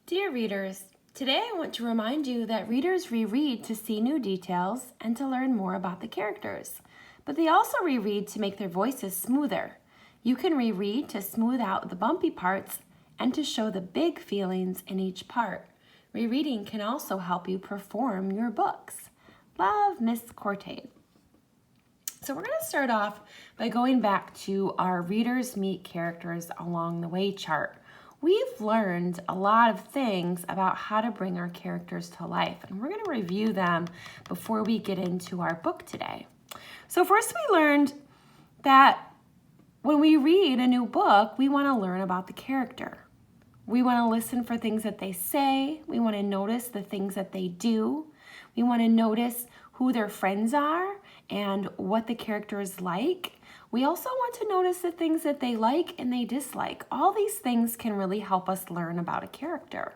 Dear readers, today I want to remind you that readers reread to see new details and to learn more about the characters. But they also reread to make their voices smoother. You can reread to smooth out the bumpy parts and to show the big feelings in each part. Rereading can also help you perform your books. Love, Miss Cortade. So we're going to start off by going back to our Readers Meet Characters Along the Way chart. We've learned a lot of things about how to bring our characters to life, and we're going to review them before we get into our book today. So first we learned that when we read a new book, we want to learn about the character. We want to listen for things that they say. We want to notice the things that they do. We want to notice who their friends are and what the character is like. We also want to notice the things that they like and they dislike. All these things can really help us learn about a character.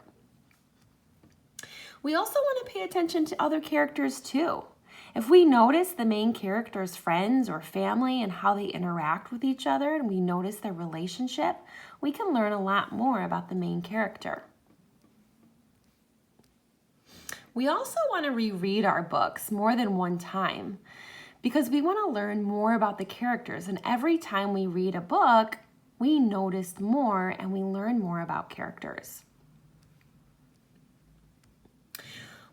We also want to pay attention to other characters too. If we notice the main character's friends or family and how they interact with each other, and we notice their relationship, we can learn a lot more about the main character. We also want to reread our books more than one time because we want to learn more about the characters. And every time we read a book, we notice more and we learn more about characters.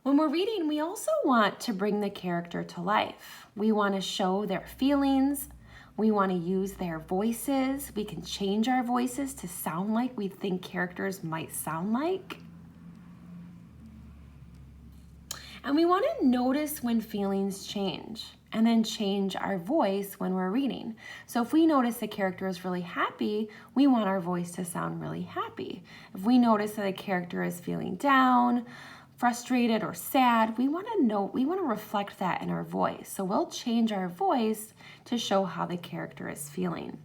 When we're reading, we also want to bring the character to life. We want to show their feelings. We want to use their voices. We can change our voices to sound like we think characters might sound like. And we want to notice when feelings change and then change our voice when we're reading. So if we notice the character is really happy, we want our voice to sound really happy. If we notice that a character is feeling down, frustrated, or sad, we want to reflect that in our voice. So we'll change our voice to show how the character is feeling.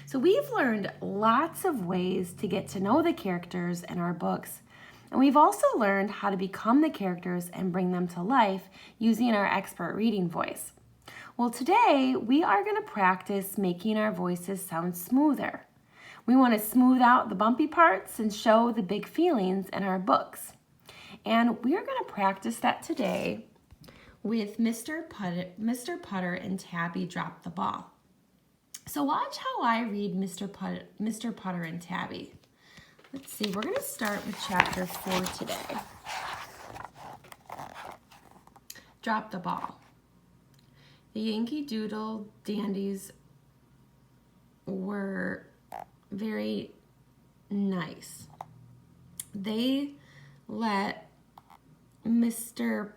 So we've learned lots of ways to get to know the characters in our books. And we've also learned how to become the characters and bring them to life using our expert reading voice. Well, today we are going to practice making our voices sound smoother. We want to smooth out the bumpy parts and show the big feelings in our books. And we are going to practice that today with Mr. Putter and Tabby Drop the Ball. So watch how I read Mr. Putter and Tabby. Let's see, we're going to start with chapter 4 today. Drop the ball. The Yankee Doodle dandies were very nice. They let Mr.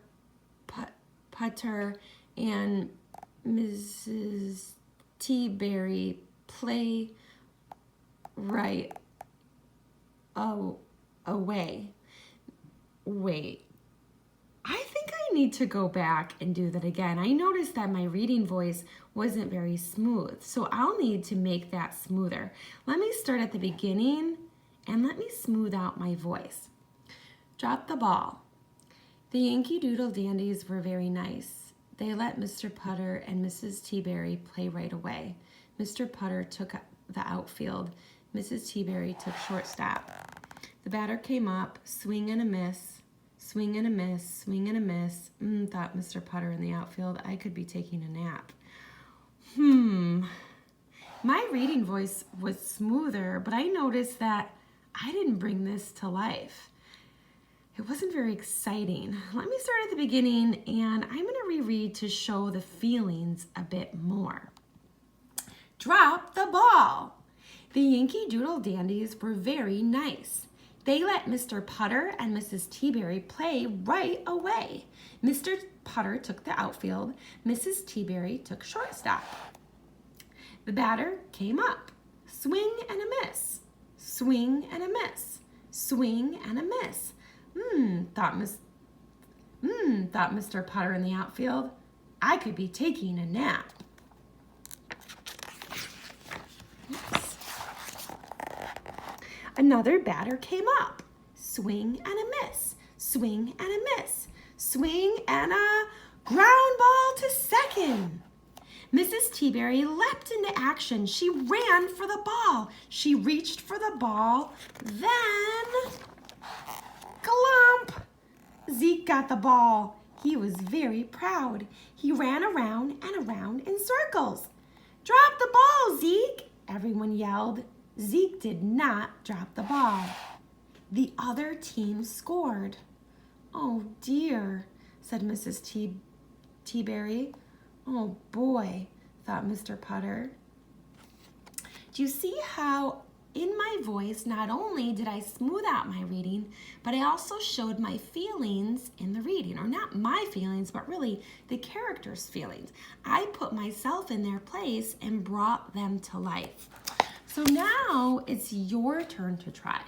Putter and Mrs. Tabby play right away. Wait, I think I need to go back and do that again. I noticed that my reading voice wasn't very smooth, so I'll need to make that smoother. Let me start at the beginning and let me smooth out my voice. Drop the ball. The Yankee Doodle dandies were very nice. They let Mr. Putter and Mrs. Tabby play right away. Mr. Putter took the outfield. Mrs. Tabby took shortstop. The batter came up, swing and a miss, swing and a miss, swing and a miss. Thought Mr. Putter in the outfield. I could be taking a nap. My reading voice was smoother, but I noticed that I didn't bring this to life. It wasn't very exciting. Let me start at the beginning, and I'm going to reread to show the feelings a bit more. Drop the ball. The Yankee Doodle dandies were very nice. They let Mr. Putter and Mrs. Tabby play right away. Mr. Putter took the outfield. Mrs. Tabby took shortstop. The batter came up. Swing and a miss. Swing and a miss. Swing and a miss. Thought Mr. Putter in the outfield. I could be taking a nap. Another batter came up. Swing and a miss. Swing and a miss. Swing and a ground ball to second. Mrs. Teaberry leapt into action. She ran for the ball. She reached for the ball. Then, clump! Zeke got the ball. He was very proud. He ran around and around in circles. Drop the ball, Zeke! Everyone yelled. Zeke did not drop the ball. The other team scored. Oh dear, said Mrs. Teaberry. Oh boy, thought Mr. Putter. Do you see how in my voice, not only did I smooth out my reading, but I also showed my feelings in the reading, or not my feelings, but really the characters' feelings. I put myself in their place and brought them to life. So now it's your turn to try.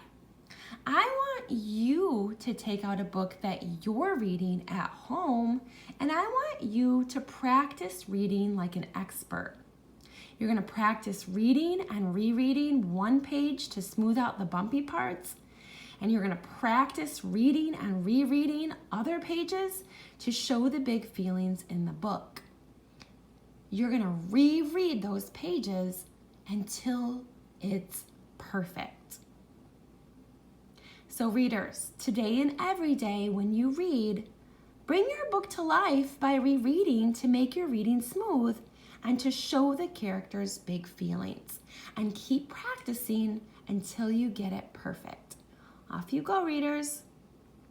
I want you to take out a book that you're reading at home, and I want you to practice reading like an expert. You're going to practice reading and rereading one page to smooth out the bumpy parts, and you're going to practice reading and rereading other pages to show the big feelings in the book. You're going to reread those pages until it's perfect. So readers, today and every day when you read, bring your book to life by rereading to make your reading smooth and to show the characters big feelings. And keep practicing until you get it perfect. Off you go, readers.